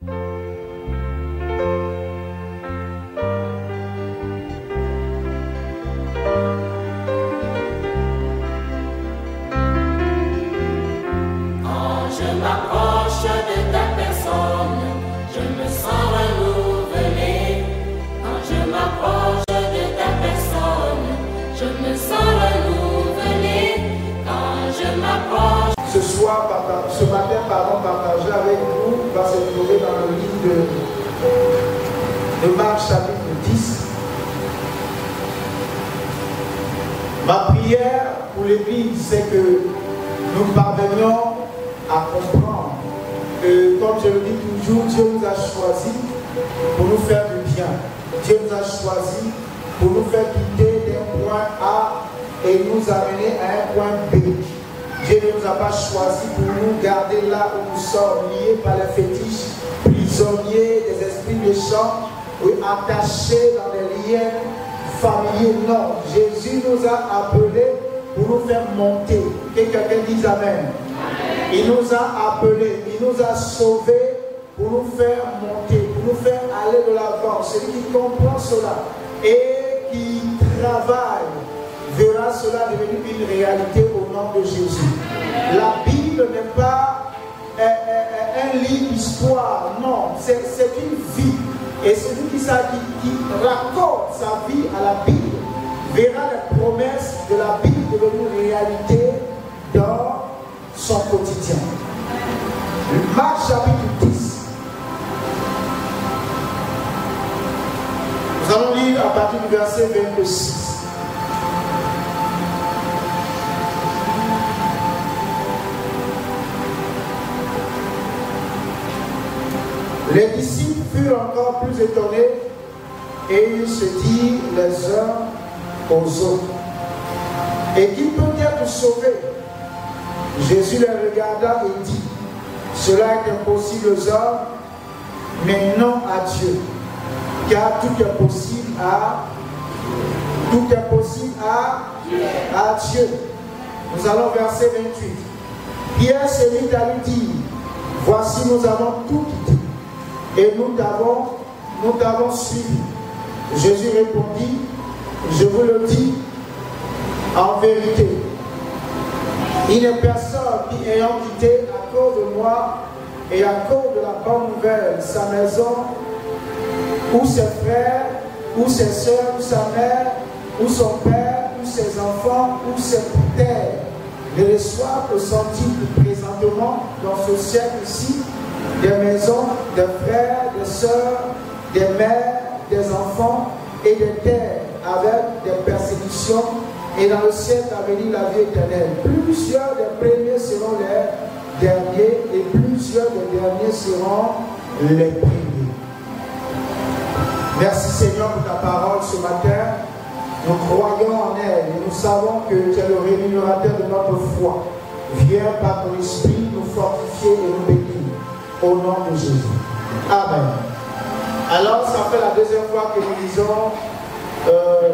Ce matin, partager avec vous va se trouver dans le livre de Marc chapitre 10. Ma prière pour l'Église, c'est que nous parvenions à comprendre que, comme je le dis toujours, Dieu nous a choisis pour nous faire du bien. Dieu nous a choisis pour nous faire quitter d'un point A et nous amener à un point B. Dieu ne nous a pas choisis pour nous garder là où nous sommes, liés par les fétiches, prisonniers des esprits méchants, ou attachés dans des liens familiers. Non, Jésus nous a appelés pour nous faire monter. Que quelqu'un dise Amen. Il nous a appelés, il nous a sauvés pour nous faire monter, pour nous faire aller de l'avant. Celui qui comprend cela et qui travaille verra cela devenir une réalité au nom de Jésus. La Bible n'est pas un livre d'histoire, non, c'est une vie. Et celui qui raccorde sa vie à la Bible verra les promesses de la Bible devenir réalité dans son quotidien. Marc chapitre 10. Nous allons lire à partir du verset 26. Les disciples furent encore plus étonnés et ils se dirent les uns aux autres: et qui peut être sauvé? Jésus les regarda et dit: cela est impossible aux hommes, mais non à Dieu, car tout est possible à Dieu. Nous allons verset 28. Pierre se mit à lui dire: voici, nous avons tout quitté et nous t'avons suivi. Jésus répondit: je vous le dis en vérité, il n'est personne qui, ayant quitté à cause de moi et à cause de la bonne nouvelle sa maison, ou ses frères, ou ses soeurs, ou sa mère, ou son père, ou ses enfants, ou ses terres, ne reçoivent au centime présentement dans ce siècle-ci des maisons, des frères, des sœurs, des mères, des enfants et des terres avec des persécutions, et dans le siècle à venir la vie éternelle. Plusieurs des premiers seront les derniers et plusieurs des derniers seront les premiers. Merci Seigneur pour ta parole ce matin. Nous croyons en elle et nous savons que tu es le rémunérateur de notre foi. Viens par ton esprit nous fortifier et nous bénir. Au nom de Jésus. Amen. Alors, ça fait la deuxième fois que nous lisons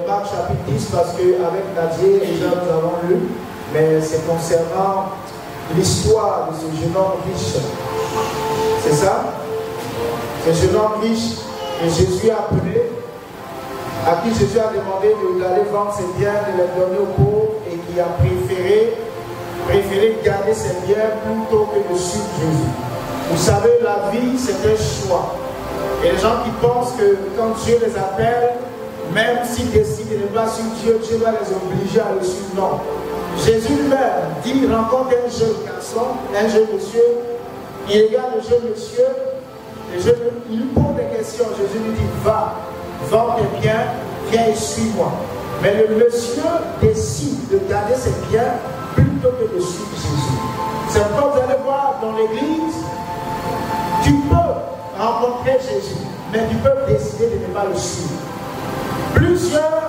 Marc chapitre 10, parce qu'avec Nadia, déjà nous avons lu, mais c'est concernant l'histoire de ce jeune homme riche. C'est ça? Ce jeune homme riche que Jésus a appelé, à qui Jésus a demandé d'aller vendre ses biens, de les donner aux pauvres, et qui a préféré garder ses biens plutôt que de suivre Jésus. Vous savez, la vie, c'est un choix. Et les gens qui pensent que quand Dieu les appelle, même s'ils décident de ne pas suivre Dieu, Dieu va les obliger à le suivre. Non. Jésus lui-même dit, il rencontre un jeune garçon, un jeune monsieur, il regarde le jeune monsieur, il lui pose des questions. Jésus lui dit: va, vends tes biens, viens et suis-moi. Mais le monsieur décide de garder ses biens plutôt que de suivre Jésus. C'est pourquoi vous allez voir dans l'église, tu peux rencontrer Jésus, mais tu peux décider de ne pas le suivre. Plusieurs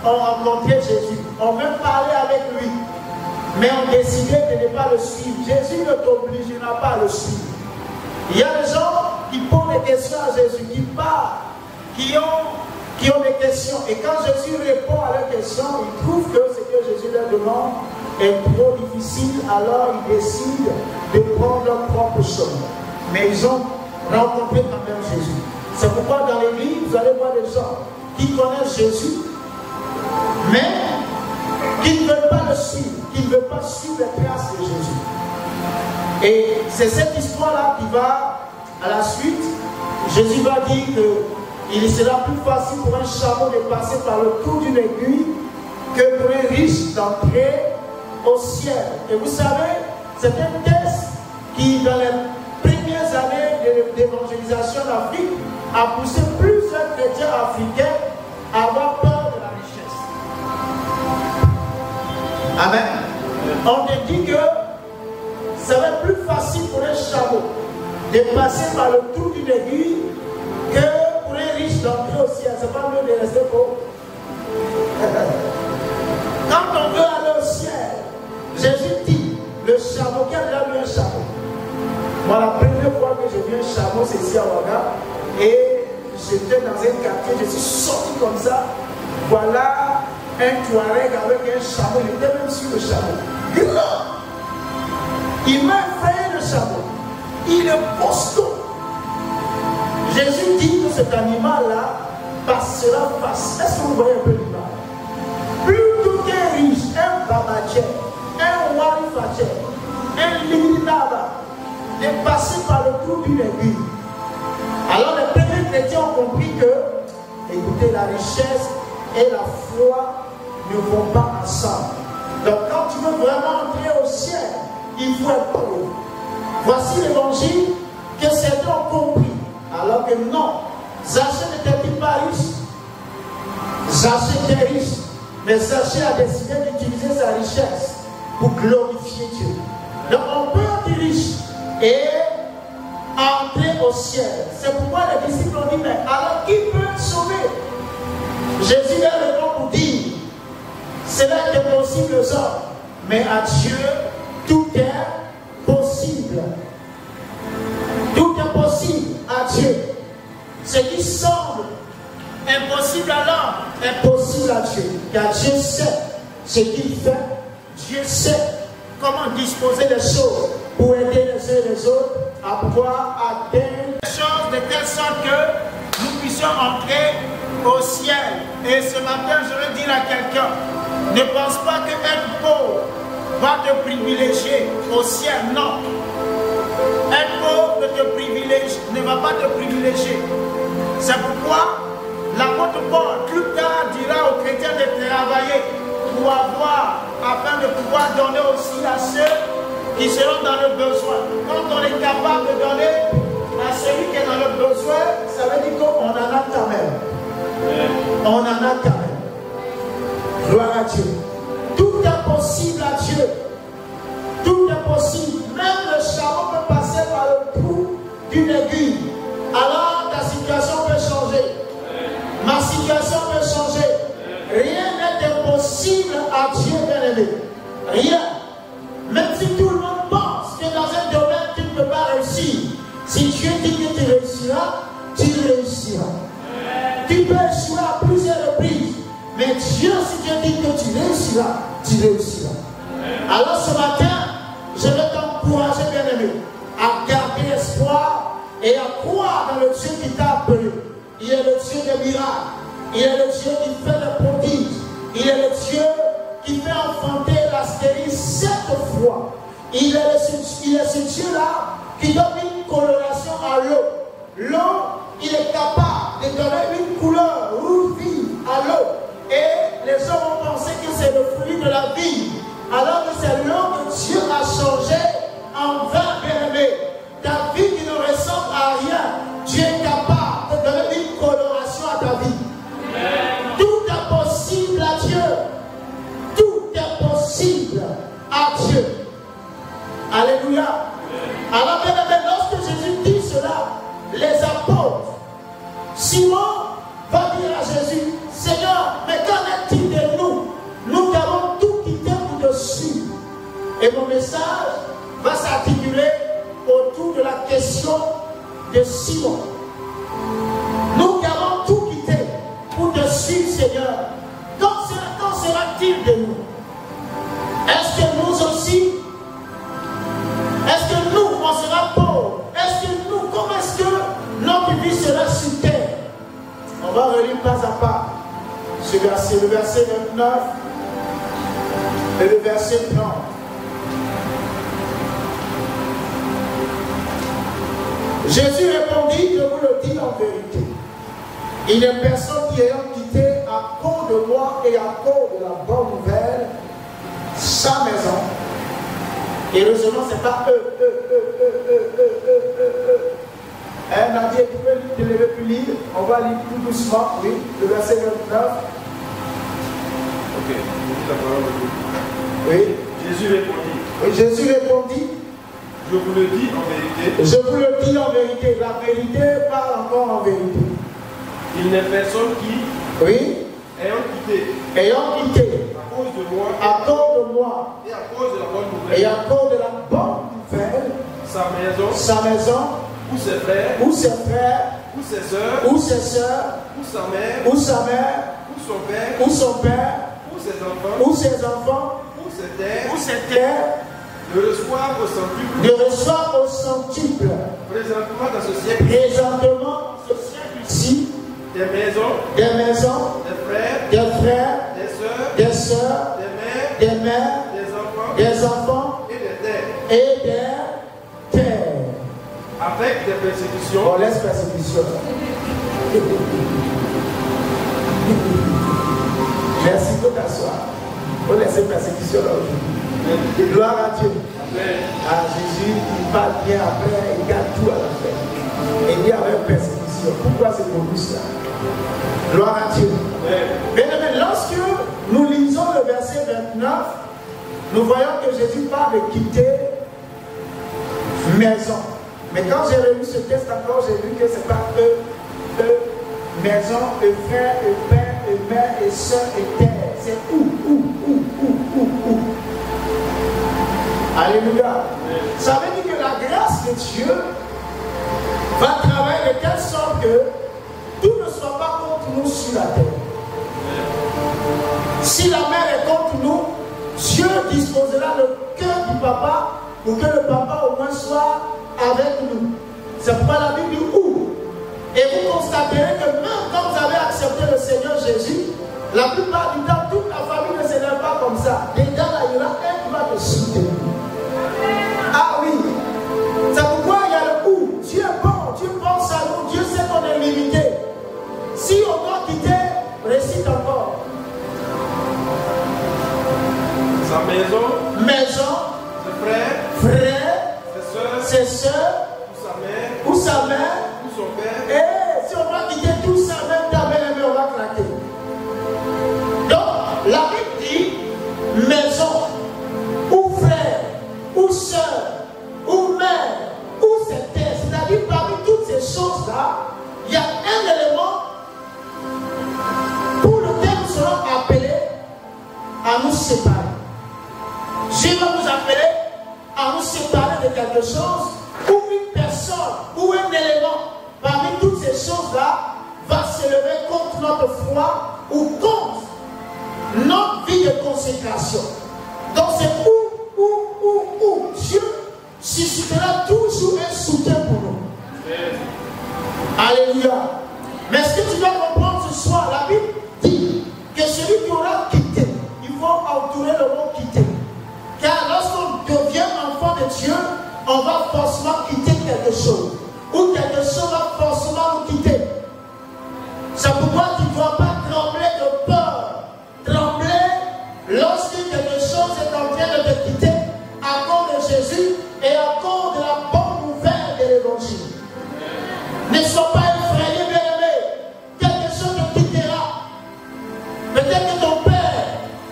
ont rencontré Jésus, ont même parlé avec lui, mais ont décidé de ne pas le suivre. Jésus ne t'obligera pas à le suivre. Il y a des gens qui posent des questions à Jésus, qui parlent, qui ont des questions. Et quand Jésus répond à leurs questions, ils trouvent que ce que Jésus leur demande est trop difficile, alors ils décident de prendre leur propre chemin. Mais ils ont rencontrer quand même Jésus. C'est pourquoi dans l'église, vous allez voir des gens qui connaissent Jésus, mais qui ne veulent pas le suivre, qui ne veulent pas suivre les traces de Jésus. Et c'est cette histoire-là qui va à la suite. Jésus va dire qu'il sera plus facile pour un chameau de passer par le trou d'une aiguille que pour un riche d'entrer au ciel. Et vous savez, c'est un test qui, dans les premières années d'évangélisation en Afrique, a poussé plusieurs chrétiens africains à avoir peur de la richesse. Amen. On te dit que ça va être plus facile pour un chameau de passer par le trou d'une aiguille que pour un riche d'entrer au ciel. C'est pas mieux de rester pauvre. Quand on veut aller au ciel, Jésus dit, le chameau, qui a déjà vu un chameau? Moi, la première fois que j'ai vu un chameau, c'est ici à Ouaga, et j'étais dans un quartier, je suis sorti comme ça, voilà un Touareg avec un chameau, il était même sur le chameau. Grand! Il m'a fait le chameau. Il est costaud. Jésus dit que cet animal-là passera face. Est-ce que vous voyez un peu l'image? Plutôt qu'un riche, un babadjer, un warifatjer, un liminaba, de passer par le trou d'une aiguille. Alors les premiers chrétiens ont compris que, écoutez, la richesse et la foi ne vont pas ensemble. Donc quand tu veux vraiment entrer au ciel, il faut être pauvre. Voici l'évangile que certains ont compris. Alors que non, Zachée n'était pas riche. Zachée était riche. Mais Zachée a décidé d'utiliser sa richesse pour glorifier Dieu. Donc on peut être riche et entrer au ciel. C'est pourquoi les disciples ont dit, mais alors qui peut être sauvé? Jésus leur répond pour dire, cela est possible aux hommes, mais à Dieu, tout est possible. Tout est possible à Dieu. Ce qui semble impossible à l'homme est possible à Dieu. Car Dieu sait ce qu'il fait. Dieu sait comment disposer les choses pour aider les uns et les autres à pouvoir atteindre les choses de telle sorte que nous puissions entrer au ciel. Et ce matin, je veux dire à quelqu'un, ne pense pas que être pauvre va te privilégier au ciel. Non. Être pauvre ne va pas te privilégier. C'est pourquoi l'apôtre Paul plus tard dira aux chrétiens de travailler pour avoir, afin de pouvoir donner aussi à ceux qui seront dans le besoin. Quand on est capable de donner à celui qui est dans le besoin, ça veut dire qu'on en a quand même. On en a quand même. Gloire à Dieu. Tout est possible à Dieu. Tout est possible. Même le chameau peut passer par le trou d'une aiguille. Alors ta situation peut changer. Ma situation peut changer. Rien n'est impossible à Dieu, bien-aimé. Rien. Même si tout le monde pense que dans un domaine tu ne peux pas réussir, si Dieu dit que tu réussiras, tu réussiras. Tu peux échouer à plusieurs reprises, mais Dieu, si Dieu dit que tu réussiras, tu réussiras. Alors ce matin, je vais t'encourager, bien-aimé, à garder espoir et à croire dans le Dieu qui t'a appelé. Il est le Dieu des miracles. Il est le Dieu qui fait des prodiges. Il est le Dieu qui fait enfanter la stérile 7 fois. Il est ce Dieu-là qui donne une coloration à l'eau. L'eau, il est capable de donner une couleur rouge vive à l'eau. Et les gens ont pensé que c'est le fruit de la vie. Alors que c'est l'eau que Dieu a changé en vin, bien-aimé. Ta vie qui ne ressemble à rien, Dieu est capable de donner une coloration à ta vie. Tout est possible à Dieu. Tout est possible à Dieu. Alléluia. Alors, bien-aimé, lorsque Jésus dit cela, les apôtres, Simon va dire à Jésus, Seigneur, mais qu'en est-il de nous? Nous avons tout quitté pour te suivre. Et mon message va s'articuler autour de la question de Simon. Nous avons tout quitté pour te suivre, Seigneur. Quand sera-t-il de nous? Est-ce que nous aussi, est-ce que nous, on sera pauvres? Est-ce que nous, comment est-ce que va relire pas à pas ce verset, le verset 29 et le verset 30. Jésus répondit, je vous le dis en vérité, il n'y a personne qui ayant quitté à cause de moi et à cause de la bonne nouvelle sa maison. Et heureusement, ce n'est pas Nadia, tu peux te lever plus lire. On va lire tout doucement, oui, le verset 29. Ok, la parole de Dieu. Oui. Jésus répondit. Oui, Jésus répondit. Je vous le dis en vérité. Je vous le dis en vérité. La vérité parle encore en vérité. Il n'est personne qui, oui, ayant quitté, à cause de moi, et à cause de la bonne nouvelle, et à cause de la bonne nouvelle, sa maison, ou ses frères, ou ses sœurs, ou ses sœurs, ou sa mère, ou sa mère, ou son père, ou son père, ou ses enfants, ou ses enfants, ou ses terres, le reçoivent au centuple. Présentement dans ce siècle-ci, des maisons, des frères, des sœurs, des mères, des enfants et des terres. Avec des persécutions. On laisse persécution. Merci de t'asseoir. On laisse persécution là aujourd'hui. Gloire à Dieu. Ah, Jésus, il parle bien après, il garde tout à la fin. Et il y a une persécution. Pourquoi c'est pour nous cela? Gloire à Dieu. Mais lorsque nous lisons le verset 29, nous voyons que Jésus parle de quitter maison. Mais quand j'ai relu ce texte encore, j'ai vu que ce n'est pas maison, frère, père, mère, soeur et terre. C'est où. Alléluia. Ça veut dire que la grâce de Dieu va travailler de telle sorte que tout ne soit pas contre nous sur la terre. Si la mère est contre nous, Dieu disposera le cœur du papa pour que le papa au moins soit avec nous. C'est pourquoi la Bible dit où. Et vous constaterez que même quand vous avez accepté le Seigneur Jésus, la plupart du temps, toute la famille ne s'élève pas comme ça. Déjà là, il y aura un qui va te soutenir. Ah oui. C'est pourquoi il y a le où. Dieu est bon, Dieu pense à nous, Dieu sait qu'on est limité. Si on doit quitter, récite encore. Sa maison, ses frères, ses soeurs, ou sa mère, ou son père. Et si on va quitter tout ça, même ta belle-mère, on va craquer. Donc, la Bible dit maison, ou frère, ou soeur, ou mère, ou ses terres. C'est-à-dire, parmi toutes ces choses-là, il y a un élément pour lequel nous serons appelés à nous séparer. Dieu va nous appeler à nous séparer de quelque chose, ou une personne, ou un élément parmi toutes ces choses-là va s'élever contre notre foi ou contre notre vie de consécration. Donc c'est où Dieu suscitera toujours un soutien pour nous. Alléluia. Mais ce que tu dois comprendre ce soir, la Bible dit que celui qui aura quitté, il faut entourer le mot quitter. Car lorsqu'on devient enfant de Dieu, on va forcément quitter quelque chose. Ou quelque chose va forcément nous quitter. C'est pourquoi tu ne dois pas trembler de peur. Trembler lorsque quelque chose est en train de te quitter à cause de Jésus et à cause de la bonne nouvelle de l'évangile. Ne sois pas effrayé, bien-aimé. Quelque chose te quittera. Peut-être que ton père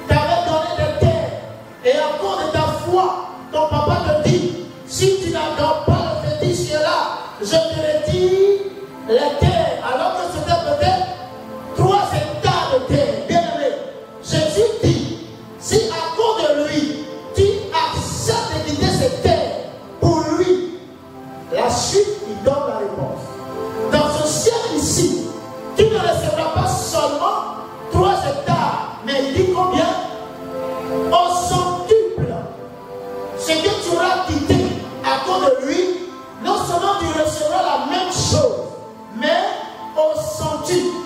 t'avait donné des terres et à cause de ta foi, ton papa te dit, si tu n'adores pas le fétiche là, je te retire les terres, alors que c'était peut-être 3 hectares de terre. Bien-aimé, Jésus dit, si à cause de lui, tu acceptes de quitter ces terres pour lui, la suite, il donne la réponse. Dans ce ciel ici, tu ne recevras pas seulement 3 hectares, mais il dit combien? Au centuple. Ce que tu auras quitté à cause de lui, non seulement tu recevras la même chose, mais au centuple.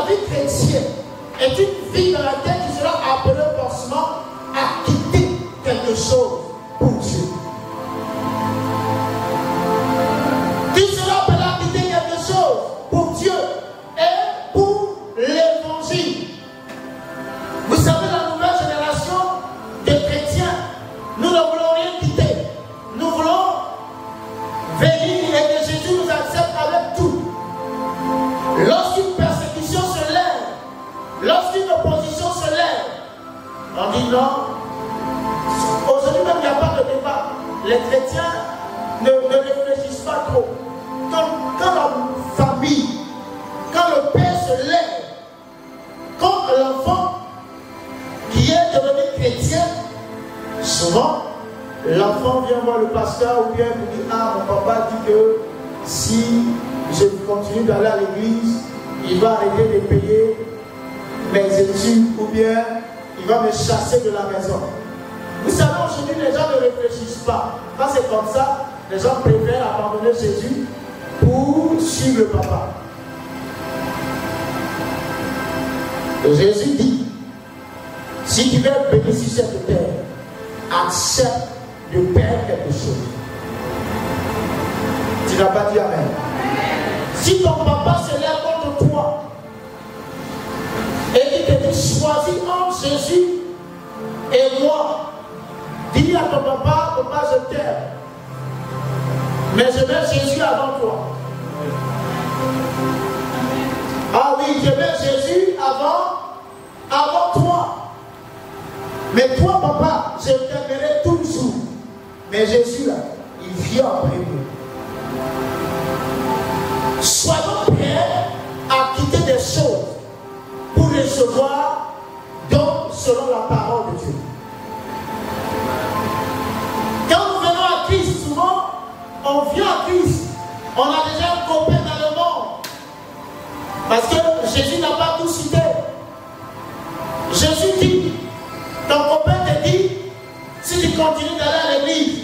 vie chrétienne est une vie dans laquelle tu seras appelé forcément à quitter quelque chose pour Dieu. Tu seras appelé à quitter quelque chose pour Dieu et pour l'évangile. Vous savez, la nouvelle génération de chrétiens, nous ne voulons rien quitter. Nous voulons venir et que Jésus nous accepte avec tout. Lorsqu'une persécution se lève, lorsqu'une opposition se lève, on dit non. Aujourd'hui même, il n'y a pas de débat. Les chrétiens ne réfléchissent pas trop. Quand la famille, quand le père se lève contre l'enfant qui est devenu chrétien, souvent l'enfant vient voir le pasteur ou bien lui dit: ah, mon papa dit que si je continue d'aller à l'église, il va arrêter de payer mes études ou bien il va me chasser de la maison. Vous savez, aujourd'hui, les gens ne réfléchissent pas. Quand c'est comme ça, les gens préfèrent abandonner Jésus pour suivre le papa. Jésus dit: si tu veux bénir sur cette terre, accepte de perdre quelque chose. Tu n'as pas dit amen. Si ton papa se lève contre toi et qu'il te dit: choisis entre Jésus et moi, dis à ton papa: papa, je t'aime, mais je mets Jésus avant toi. Ah oui, je mets Jésus avant toi. Mais toi, papa, je t'aimerai toujours. Mais Jésus, là, il vient en premier. Soyons prêts à quitter des choses pour recevoir donc selon la parole de Dieu. Quand nous venons à Christ, souvent, on vient à Christ, on a déjà un copain dans le monde. Parce que Jésus n'a pas tout cité. Jésus dit, ton copain te dit, si tu continues d'aller à l'église,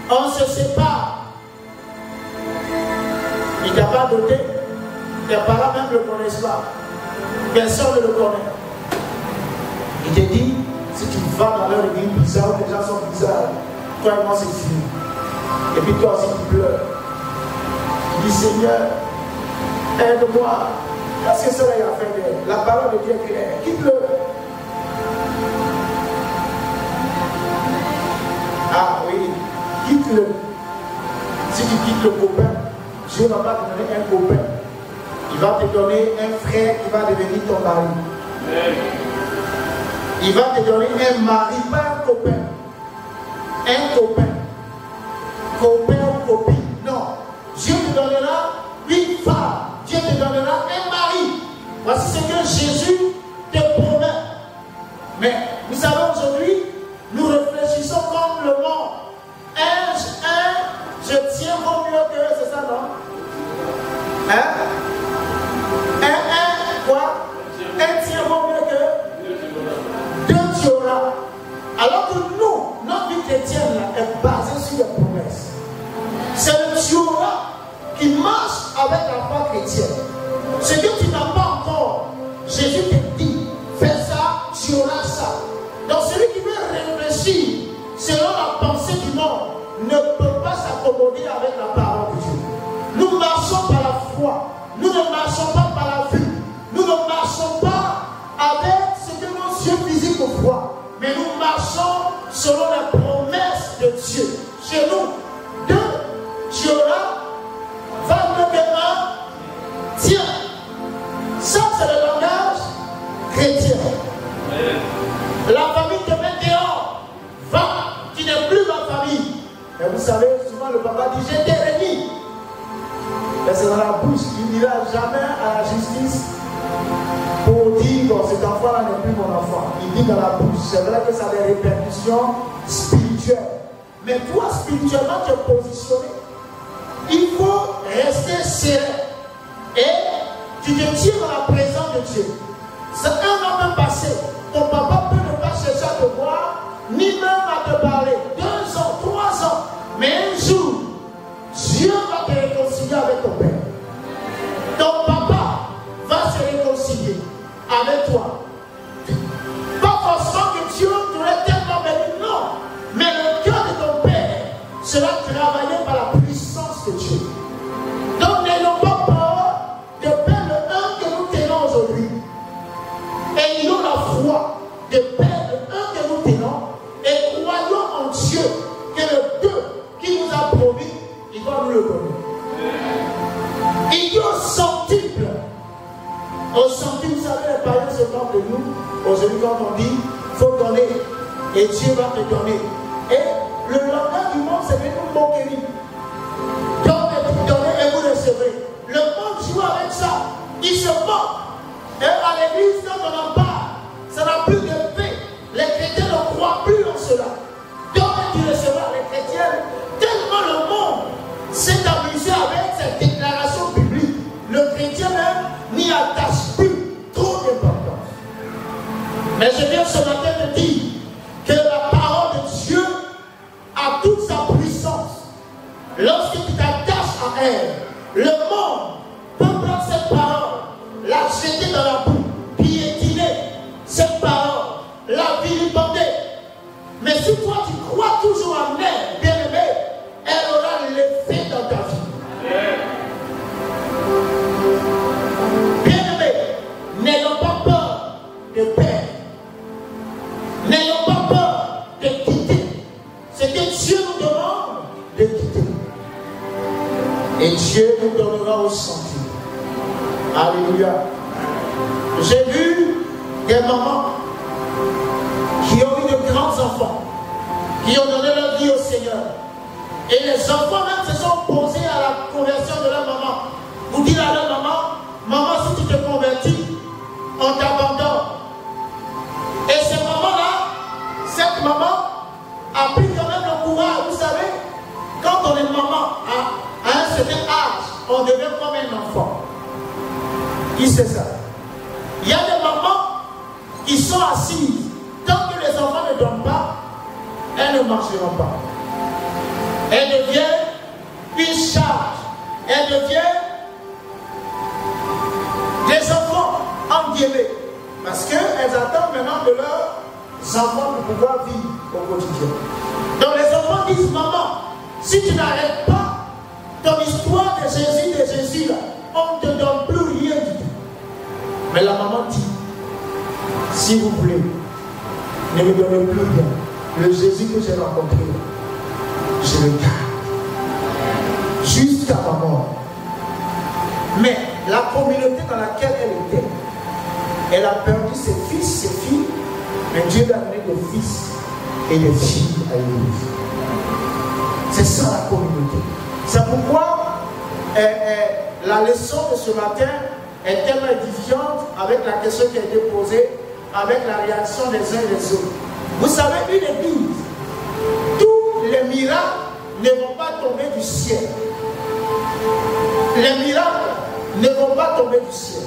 on se sépare. Il t'a pas doté, tes parents même ne le connaissent pas. Personne ne le connaît. Il te dit, si tu vas dans leur église bizarre, les gens sont bizarres, toi et moi c'est fini. Et puis toi aussi tu pleures. Il dit, Seigneur, aide-moi. Qu'est-ce que cela a fait d'elle? La parole de Dieu est claire. Quitte-le. Ah oui, quitte-le. Si tu quittes le copain, Dieu ne va pas te donner un copain. Il va te donner un frère qui va devenir ton mari. Il va te donner un mari, pas un copain. Un copain. Copain ou copine. Non. Dieu te donnera une femme. Dieu te donnera un mari. Voici ce que Jésus te promet. Mais vous savez, aujourd'hui, nous réfléchissons comme le monde. Je tiens au mieux que, c'est ça, non? Hein? Quoi? Un tient au mieux que deux tu auras. Alors que nous, notre vie chrétienne là, est basée sur les promesses. C'est le tu auras qui marche avec la foi chrétienne. Ce que tu n'as pas encore, Jésus te dit, fais ça, tu auras ça. Donc celui qui veut réfléchir selon la pensée du monde ne peut pas s'accommoder avec la parole de Dieu. Nous marchons par la foi. Nous ne marchons pas par la vue. Nous ne marchons pas avec ce que nos yeux physiques voient. Mais nous marchons selon les promesses de Dieu. Chez nous, tu auras 21. Tiens, ça c'est le langage chrétien. La famille te met dehors. Va, tu n'es plus ma famille. Et vous savez, souvent le papa dit, j'ai été réuni. Mais c'est dans la bouche, il n'ira jamais à la justice pour dire, bon, cet enfant-là n'est plus mon enfant. Il dit dans la bouche. C'est vrai que ça a des répercussions spirituelles. Mais toi, spirituellement, tu es positionné. Il faut rester serein. Et tu te tiens dans la présence de Dieu. C'est un an peut passer. Ton papa peut ne pas chercher à te voir, ni même à te parler. 2 ans, 3 ans. Mais un jour, Dieu va te réconcilier avec ton père. Ton papa va se réconcilier. sera travaillé par la puissance de Dieu. Donc n'ayons pas peur de perdre le 1 que nous tenons aujourd'hui. Ayons la foi de perdre le 1 que nous tenons et croyons en Dieu que le 2 qui nous a promis, il va nous le donner. Il dit au centuple. Au centuple, vous savez, les païens se moquent de nous. Aujourd'hui, quand on dit, il faut donner, et Dieu va te donner. Et le langage du monde, c'est une moquerie. Donnez et vous recevrez. Le monde joue avec ça. Il se moque. Et à l'église, quand on en parle, ça n'a plus de paix. Les chrétiens ne croient plus en cela. Donc, tu recevras les chrétiens. Tellement le monde s'est amusé avec cette déclaration biblique. Le chrétien même n'y attache plus trop d'importance. Mais je viens ce matin te dire que la parole de Dieu a toute sa puissance. Lorsque tu t'attaches à elle, le monde peut prendre cette parole, la jeter dans la boue, piétiner cette parole, la vilipender. Mais si toi tu crois toujours en elle, bien-aimé, elle aura l'effet dans ta vie. Bien-aimé, n'ayons pas peur de perdre. N'ayons pas peur de quitter. Ce que Dieu nous demande de quitter. Et Dieu nous donnera au centime. Alléluia. J'ai vu des mamans qui ont eu de grands enfants, qui ont donné leur vie au Seigneur. Et les enfants même se sont opposés à la conversion de leur maman. Vous dites à leur maman, maman, si tu te convertis, on t'abandonne. Et ces mamans-là, cette maman a pris quand même le courage. Vous savez, quand on est maman à un certain âge, on devient comme un enfant. Qui sait ça? Il y a des mamans qui sont assises. Tant que les enfants ne dorment pas, elles ne marcheront pas. Elles deviennent une charge. Elles deviennent des enfants en guillemets. Parce qu'elles attendent maintenant de leurs enfants pour pouvoir vivre au quotidien. Donc les enfants disent, maman, si tu n'arrêtes pas ton histoire de Jésus là, on ne te donne plus rien du tout. Mais la maman dit, s'il vous plaît, ne me donnez plus rien. Le Jésus que j'ai rencontré, je le garde jusqu'à ma mort. Mais la communauté dans laquelle elle était, elle a perdu ses fils, ses filles, mais Dieu lui a donné des fils et des filles à l'église. C'est ça la communauté. C'est pourquoi la leçon de ce matin est tellement édifiante avec la question qui a été posée, avec la réaction des uns et des autres. Vous savez, une église, tous les miracles ne vont pas tomber du ciel. Les miracles ne vont pas tomber du ciel.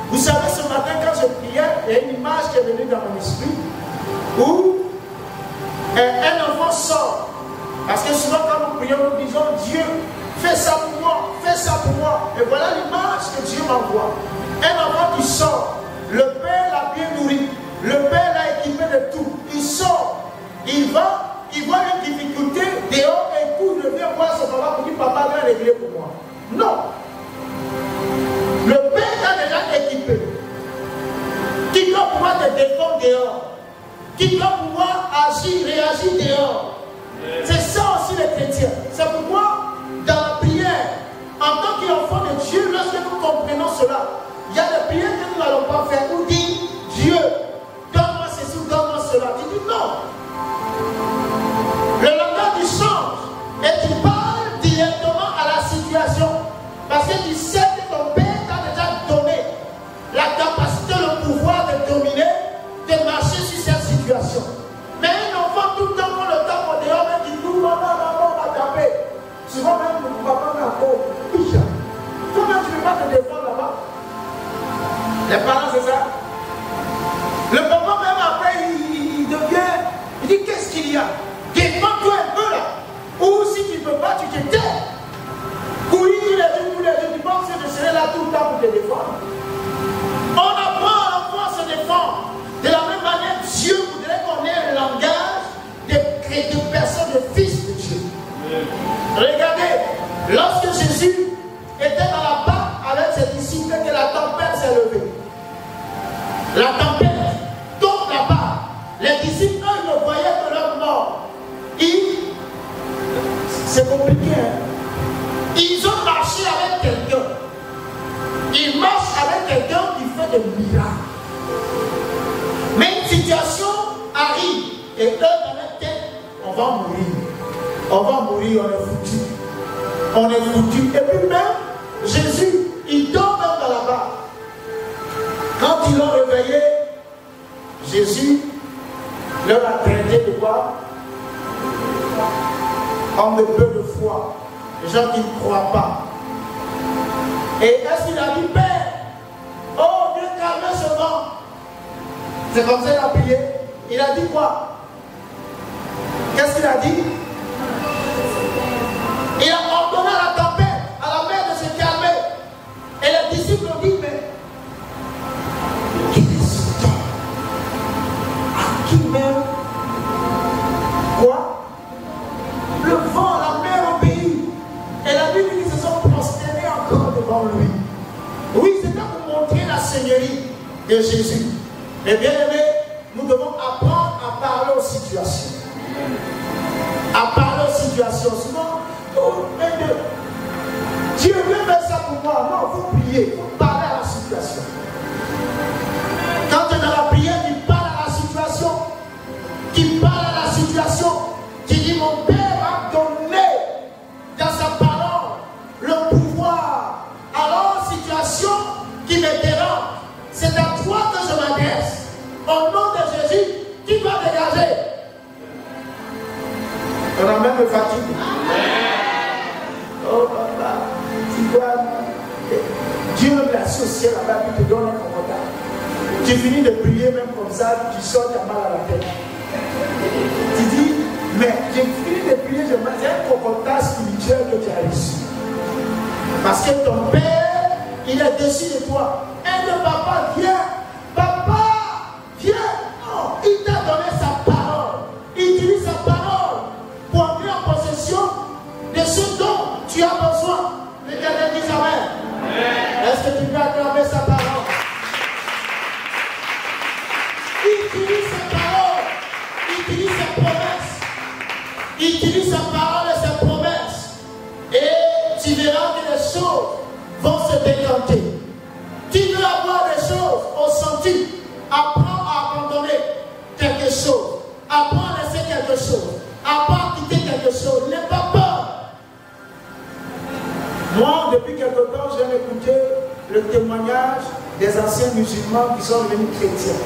Vous savez, ce matin, quand je priais, il y a une image qui est venue dans mon esprit où un enfant sort. Parce que souvent, quand nous prions, nous disons, Dieu, fais ça pour moi, fais ça pour moi. Et voilà l'image que Dieu m'envoie. Un enfant qui sort, le père l'a bien nourri, le père l'a équipé de tout. Il sort, il va, il voit une difficulté, dehors, et tout, il vient voir son papa pour dire, papa, viens régler pour moi. Non. Le père t'a déjà équipé. Qui doit pouvoir te défendre dehors. Qui doit pouvoir agir, réagir dehors. C'est ça aussi les chrétiens. C'est pourquoi, dans la prière, en tant qu'enfant de Dieu, lorsque nous comprenons cela, il y a des prières que nous n'allons pas faire. Nous dire, Dieu, donne-moi ceci, donne-moi cela. Tu dis non. Le langage du change. Et tu parles directement à la situation. Parce que tu sais que ton père t'a déjà donné la capacité, le pouvoir de dominer, de marcher sur cette situation. Mais un enfant, tout le temps, le temps Lorsque Jésus était dans la barque avec ses disciples et que la tempête s'est levée, la tempête tombe là-bas, les disciples, eux, ne voyaient que leur mort. C'est compliqué, hein? Ils ont marché avec quelqu'un. Ils marchent avec quelqu'un qui fait des miracles. Mais une situation arrive et eux dans leur tête, on va mourir. On va mourir, on est foutu. On est foutu. Et puis même, Jésus, il dort même dans la barque. Quand ils l'ont réveillé, Jésus leur a traité de quoi? Homme de peu de foi. Les gens qui ne croient pas. Et est-ce qu'il a dit, Père, oh Dieu, calme ce vent? C'est comme ça qu'il a prié. Il a dit quoi? Qu'est-ce qu'il a dit? Il a ordonné à la tempête, à la mer de se calmer. Et les disciples ont dit, mais quel est ce temps? À qui même? Quoi? Le vent, la mer obéit. Et la Bible dit qu'ils se sont prosternés encore devant lui. Oui, c'était pour montrer la seigneurie de Jésus. Mais bien aimés, nous devons apprendre à parler aux situations. À parler aux situations. Sinon, Dieu veut faire ça pour moi. Non, il faut prier, il faut parler à la situation. Quand tu es dans la prière, tu parles à la situation. Tu parles à la situation. Tu dis, mon Père a donné dans sa parole le pouvoir. Alors, situation qui me dérange, c'est à toi que je m'adresse. Au nom de Jésus, qui va dégager. On a même le fatigue. Oh papa, tu vois, Dieu me l'a associé là-bas, puis te donne un commentaire. Tu finis de prier même comme ça, tu sors, tu as mal à la tête. Tu dis, mais j'ai fini de prier, j'ai un commentaire spirituel que tu as reçu. Parce que ton Père, il est dessus de toi. Et le papa, viens, papa, viens. Non, il t'a donné sa parole. Il utilise sa parole pour entrer en possession de ce dont tu as besoin. L'Éternel dit Amen. Est-ce que tu peux acclamer sa parole? Il utilise sa parole. Il utilise sa promesse. Il utilise sa parole et sa promesse. Et tu verras que les choses vont se décanter. Tu veux avoir des choses au senti. Apprends à abandonner quelque chose. Apprends à laisser quelque chose. Apprends à quitter quelque chose. N'aie pas peur. Moi, depuis quelque temps, j'aime écouter le témoignage des anciens musulmans qui sont devenus chrétiens.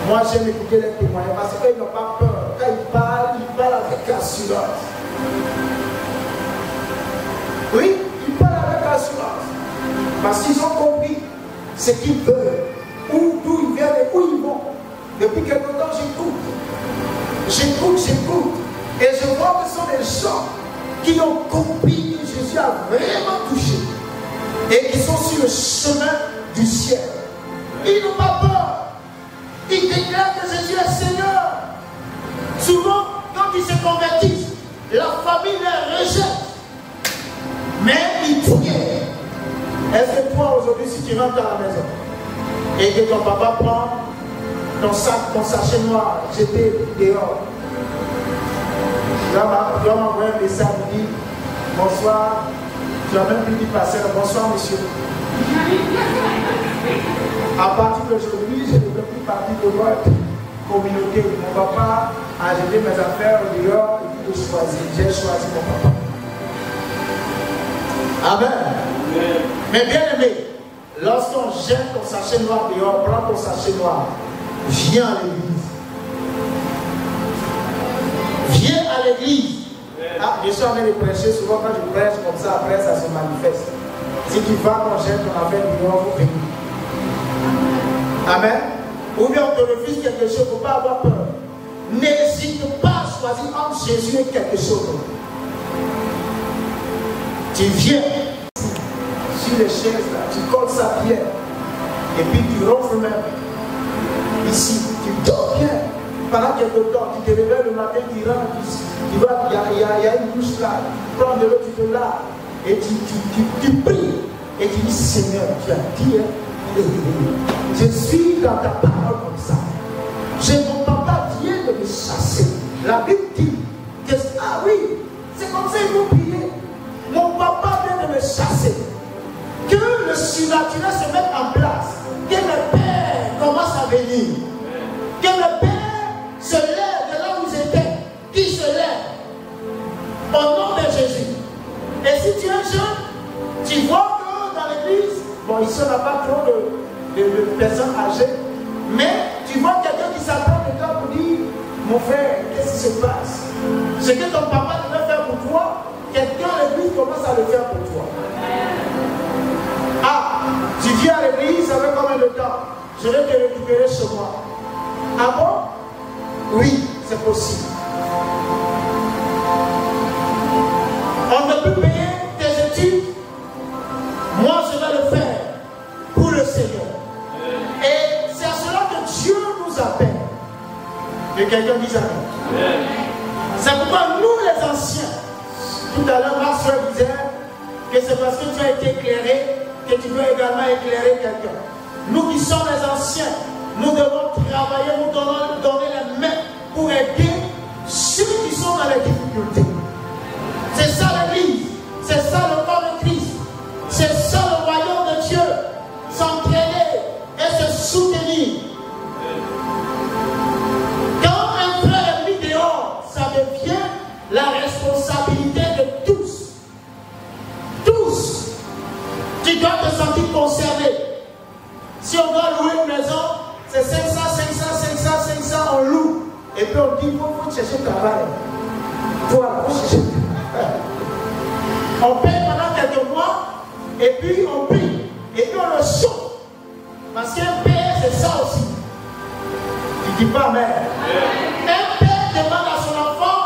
Moi, j'aime écouter les témoignages parce qu'ils n'ont pas peur. Quand ils parlent avec assurance. Oui, ils parlent avec assurance. Parce qu'ils ont compris ce qu'ils veulent, d'où ils viennent et où ils vont. Depuis quelque temps, j'écoute. Et je vois que ce sont des gens qui ont compris que Jésus a vraiment touché et qui sont sur le chemin du ciel. Ils n'ont pas peur. Ils déclarent que Jésus est Seigneur. Souvent, quand ils se convertissent, la famille les rejette. Mais ils prient. Est-ce que toi, aujourd'hui, si tu rentres à la maison et que ton papa prend ton sac, ton sachet noir, jeté dehors, tu vas m'envoyer un message, il dit bonsoir, tu as même pu dire passer bonsoir monsieur. À partir d'aujourd'hui, je ne veux plus partir de votre communauté. Mon papa a jeté mes affaires dehors et dit de choisir. J'ai choisi mon papa. Amen. Mais bien aimé, lorsqu'on jette ton sachet noir dehors, prends ton sachet noir, viens à l'église. Viens à l'église. Ah, je suis en train de prêcher, souvent quand je prêche comme ça, après ça se manifeste. Si tu vas qu'on jette ton affaire dehors, vous venez. Amen. Ou bien on te refuse quelque chose, il ne faut pas avoir peur. N'hésite pas à choisir entre Jésus et quelque chose. Tu viens sur les chaises là, tu colles sa pierre et puis tu ronfles même. Ici, tu dors bien. Pendant quelque temps, tu te réveilles le matin, tu rentres, il y a une douche là, tu prends de l'eau, tu te laves. et tu pries et tu dis Seigneur, tu as dit, je suis dans ta parole comme ça. Mon papa vient de me chasser. La Bible dit que, ah oui, c'est comme ça qu'il faut prier. Mon papa vient de me chasser. Que le surnaturel se mette en place. Que le Père commence à venir. Que le Père se lève de là où ils étaient. Qui se lève. Au nom de Jésus. Et si tu es jeune, tu vois que dans l'église, bon, ici on n'a pas trop de personnes âgées, mais tu vois quelqu'un qui s'attend de toi pour dire, mon frère, qu'est-ce qui se passe? Ce que ton papa devait faire pour toi, quelqu'un à l'église commence à le faire pour toi. Ah, tu viens à l'église, ça fait combien de temps? Je vais te récupérer chez moi. Ah bon? Oui, c'est possible. On ne peut payer tes études. Moi, je vais le faire pour le Seigneur. Et c'est à cela que Dieu nous appelle. Que quelqu'un dise amen. C'est pourquoi nous, les anciens, tout à l'heure, ma soeur disait que c'est parce que tu as été éclairé que tu veux également éclairer quelqu'un. Nous qui sommes les anciens, nous devons travailler, nous donner les mains pour aider ceux qui sont dans les difficultés. C'est ça l'église, c'est ça le corps de Christ, c'est ça le royaume de Dieu. S'entraîner et se soutenir. Quand un frère est mis dehors, ça devient la responsabilité de tous. Tous. Tu dois te sentir concerné. Si on doit louer une maison, c'est 500, on loue. Et puis on dit, il faut chercher le travail. Toi, il faut chercher le travail. On paye pendant quelques mois, et puis on prie. Et puis on le chauffe. Parce qu'un père, c'est ça aussi. Tu dis pas, mais un père demande à son enfant,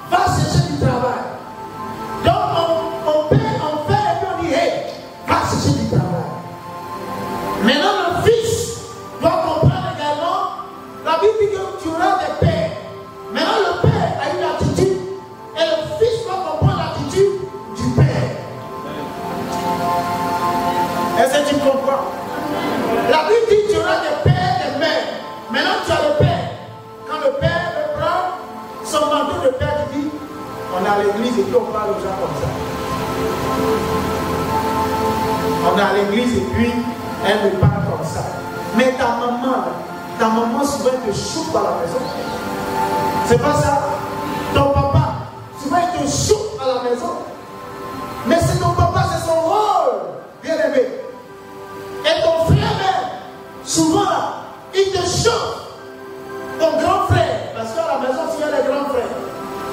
va chercher du travail. Donc on paye, on fait, et puis on dit, hey, va chercher du travail. Maintenant, le fils doit comprendre également, la Bible dit que tu auras des pères. Maintenant, le père a une attitude, et le fils doit comprendre l'attitude du père. Est-ce que tu comprends? La Bible dit que tu auras des pères, des mères. Maintenant, tu as le père. Quand le père prend son manteau de père, il dit, on est à l'église et puis on parle aux gens comme ça. On est à l'église et puis elle me parle comme ça. Mais ta maman souvent te choque à la maison. C'est pas ça. Ton papa, souvent il te choque à la maison. Mais c'est ton papa, c'est son rôle, bien aimé. Et ton frère même, souvent, il te choque. Ton grand frère, parce qu'à la maison aussi il y a des grands frères.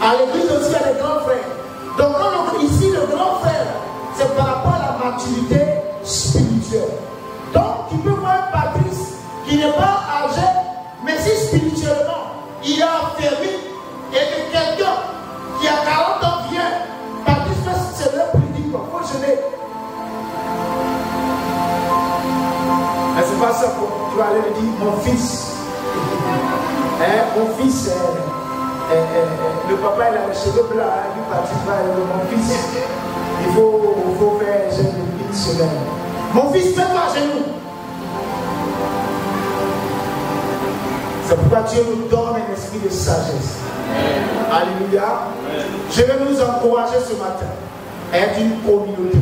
À l'église aussi il y a des grands frères. Donc ici le grand frère, c'est par rapport à la maturité spirituelle. Donc tu peux voir un Patrice qui n'est pas âgé, mais si spirituellement il a affermi, et que quelqu'un qui a 40 ans vient, Patrice peut se lever pour lui dire, il faut jeûner. Mais c'est pas ça que tu vas aller lui dire, mon fils. Mon fils, le papa il a les cheveux blancs, il participe, mon fils, il faut faire jeûne une semaine. Mon fils, mets-toi à genoux. C'est pourquoi Dieu nous donne un esprit de sagesse. Alléluia. Je vais nous encourager ce matin à être une communauté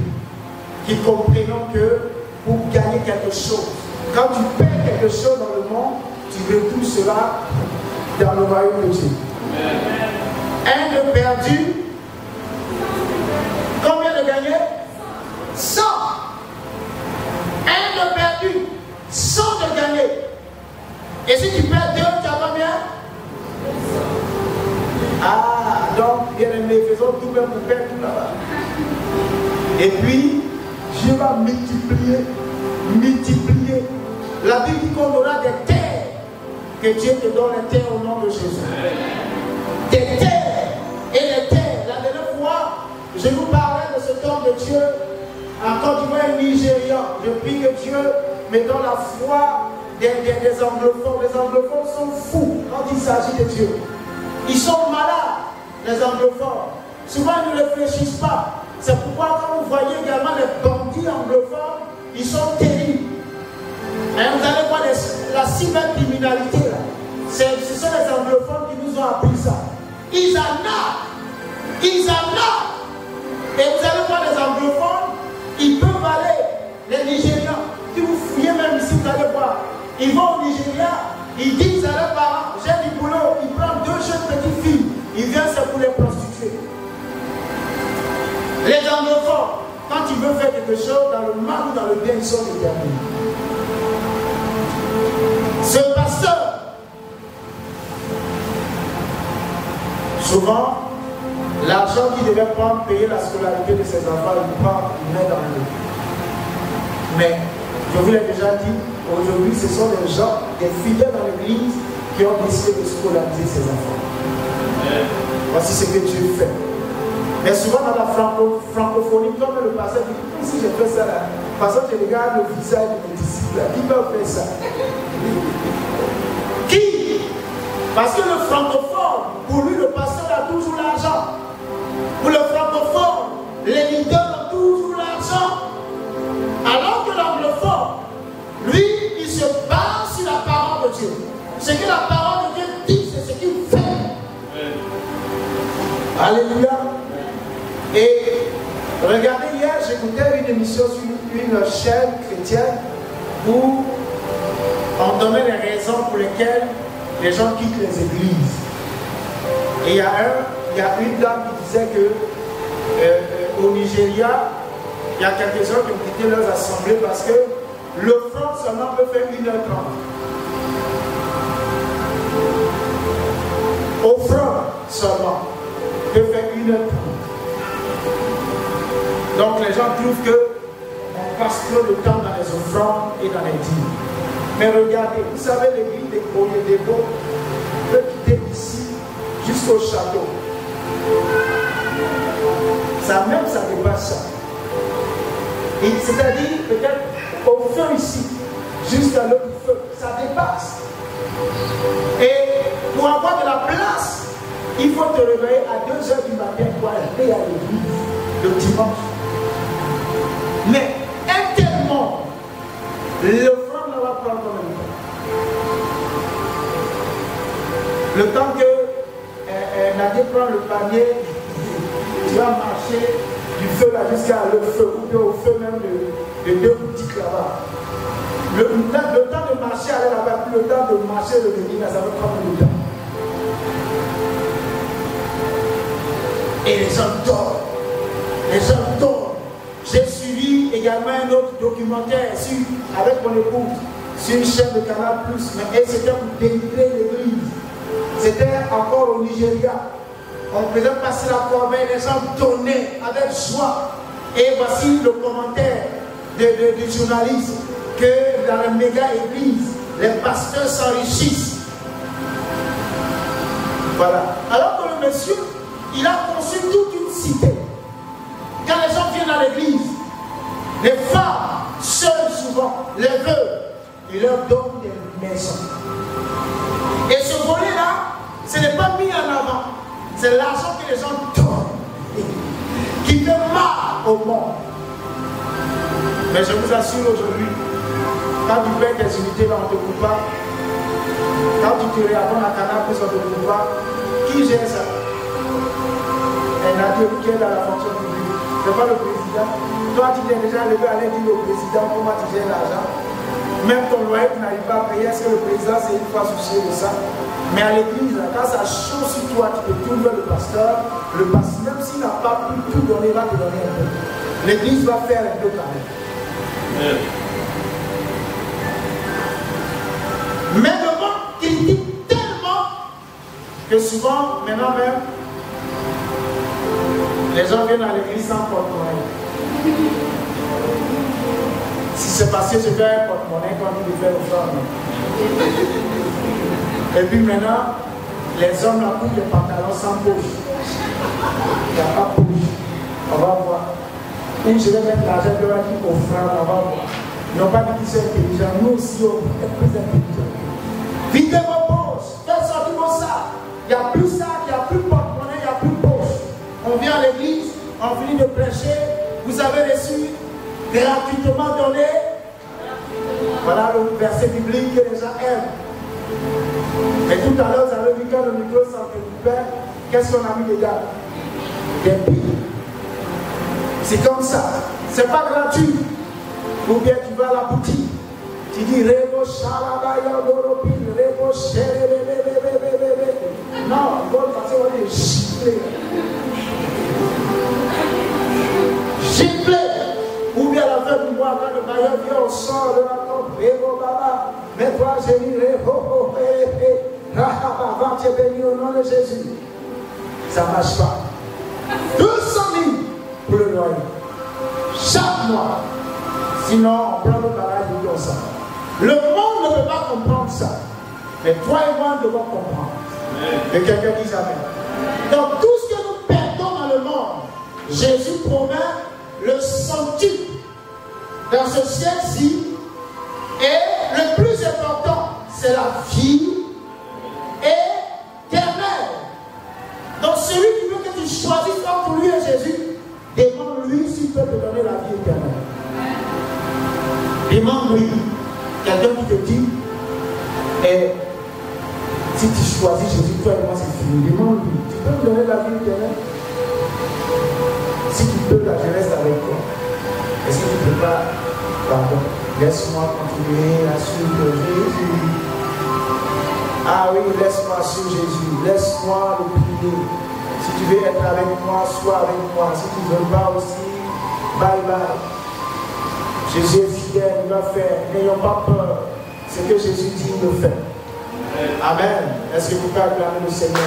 qui comprenons que pour gagner quelque chose, quand tu perds quelque chose dans le monde, tu retrouves cela dans le royaume de Dieu. Un de perdu, combien de gagné? 100. Un de perdu, 100 de gagné. Et si tu perds 2, tu as combien? Ah, donc, bien aimé, faisons tout même pour perdre tout là-bas. Et puis, Dieu va multiplier. La Bible dit qu'on aura des terres. Que Dieu te donne les terres au nom de Jésus. Des terres et les terres. La dernière fois, je vous parlais de cet homme de Dieu en Côte d'Ivoire, Nigérian. Je prie que Dieu me donne la foi des anglophones. Les anglophones sont fous quand il s'agit de Dieu. Ils sont malades, les anglophones. Souvent, ils ne réfléchissent pas. C'est pourquoi quand vous voyez également les bandits anglophones, ils sont terribles. Et vous allez voir la cybercriminalité là. Ce sont les anglophones qui nous ont appris ça. Ils arnaquent. Ils arnaquent. Et vous allez voir les anglophones, ils peuvent aller, les Nigérians. Si vous fouillez même ici, vous allez voir. Ils vont au Nigeria, ils disent à leurs parents, j'ai du boulot, ils prennent 2 jeunes petites filles, ils viennent c'est pour les prostituer. Les anglophones, quand ils veulent faire quelque chose, dans le mal ou dans le bien, ils sont déterminés. Ce pasteur, souvent, l'argent qu'il devait prendre, payer la scolarité de ses enfants, il prend, il met dans le. Mais, je vous l'ai déjà dit, aujourd'hui, ce sont des gens, des fidèles dans l'église, qui ont décidé de scolariser ses enfants. Voici ce que Dieu fait. Mais souvent dans la francophonie, comme le pasteur dit, si je fais ça là, parce que je regarde le visage de mes disciples, qui peut faire ça? Qui? Parce que le francophone, pour lui, le pasteur a toujours l'argent. Pour le francophone, les leaders ont toujours l'argent. Alors que l'anglophone, lui, il se base sur la parole de Dieu. Ce que la parole de Dieu dit, c'est ce qu'il fait. Alléluia. Et regardez, hier, j'écoutais une émission sur une chaîne chrétienne où on donnait les raisons pour lesquelles les gens quittent les églises. Et il y a une dame qui disait que au Nigeria, il y a quelques-uns qui ont quitté leurs assemblées parce que l'offrande seulement peut faire 1h30. Offrande seulement peut faire 1h30. Donc les gens trouvent qu'on passe trop de temps dans les offrandes et dans les dîmes. Mais regardez, vous savez, l'église des Courriers des Beaux peut quitter ici jusqu'au château. Ça même, ça dépasse ça. C'est-à-dire, peut-être au feu ici, jusqu'à l'autre feu, ça dépasse. Et pour avoir de la place, il faut te réveiller à 2 h du matin pour aller à l'église le dimanche. Mais intérieurement, l'offrande va prendre combien de temps? Le temps que Nadia prend le panier, tu vas marcher du feu là jusqu'à le feu, ou bien au feu même de 2 boutiques là-bas. Le temps de marcher aller là-bas, puis le temps de marcher le venir, ça va prendre du temps. Et les gens dorment. Les gens dorment. J'ai suivi également un autre documentaire avec mon épouse sur une chaîne de Canal+, et c'était pour délivrer l'église. C'était encore au Nigeria. On faisait passer la corbeille, les gens donnaient avec joie. Et voici le commentaire du journaliste que dans la méga église, les pasteurs s'enrichissent. Voilà. Alors que le monsieur, il a conçu toute une cité. Quand les gens viennent à l'église, les femmes, seules souvent, les veuves, il leur donne des maisons. Et ce volet-là, ce n'est pas mis en avant. C'est l'argent que les gens donnent, qui fait mal au monde. Mais je vous assure aujourd'hui, quand tu perds tes unités, là, on ne te coupe pas. Quand tu te réabonnes à Canal+, on ne te coupe pas. Qui gère ça? Elle a dit qui est dans la fonction publique. Ce n'est pas le président. Toi, tu t'es déjà levé à l'aide dire au président comment tu gères l'argent. Même ton loyer, tu n'arrives pas à payer. Est-ce que le président s'est une fois soucié de ça? Mais à l'église, quand ça chaud sur toi, tu te tournes vers le pasteur. Le pasteur, même s'il n'a pas pu tout donner, va te donner un peu. L'église va faire un peu quand même. Mais le monde critique tellement que souvent, maintenant même, les gens viennent à l'église sans porte-monnaie. Si c'est parce que je fais un porte-monnaie quand il fait l'offrande. Et puis maintenant, les hommes ont pris les pantalons sans poche. Il n'y a pas de poche. On va voir. Et je vais mettre l'argent de la vie offrande, on va voir. Ils n'ont pas dit qu'ils sont intelligents. Nous aussi, on est plus intelligents. Videz vos poches. Faites sortir vos sacs. Il n'y a plus sac, il n'y a plus porte-monnaie, il n'y a plus poche. On vient à l'église, on finit de prêcher, vous avez reçu gratuitement donné. Voilà le verset biblique que les gens aiment. Et tout à l'heure, vous avez vu quand le micro s'occupait, qu'est-ce qu'on a mis dedans? Des billes. C'est comme ça. C'est pas gratuit. Ou bien tu vas à la boutique. Tu dis Rebo Shalabaya Doropin, Rebo Shelebebebebebebe. Non, il faut passer on est giflé. Giflé. Ou bien à la fin du mois, quand le bailleur vient, on sort de la tombe. Rebo Baba, mets-toi, j'ai dit Rebo, Rahaba, va te bénir au nom de Jésus. Ça ne marche pas. 200 000 pour le loyer. Chaque mois. Sinon, on prend le barrage comme ça. Le monde ne peut pas comprendre ça. Mais toi et moi, nous devons comprendre. Et quelqu'un dit Amen. Donc, tout ce que nous perdons dans le monde, Jésus promet le centuple dans ce ciel-ci. Et le plus important, c'est la vie éternelle. Donc, celui qui veut que tu choisisses entre lui et Jésus, demande-lui s'il peut te donner la vie éternelle. Demande-lui. Quelqu'un qui te dit, si tu choisis Jésus, toi et moi c'est fini. Demande-lui, tu peux me donner la vie éternelle? Si tu peux, là, je reste avec toi. Est-ce que tu ne peux pas? Pardon, laisse-moi continuer à suivre Jésus. Ah oui, laisse-moi suivre Jésus. Laisse-moi le prier. Si tu veux être avec moi, sois avec moi. Si tu ne veux pas aussi, bye bye. Jésus est fidèle, il va faire. N'ayons pas peur. Ce que Jésus dit, il le fait. Amen. Est-ce que vous pouvez acclamer le Seigneur?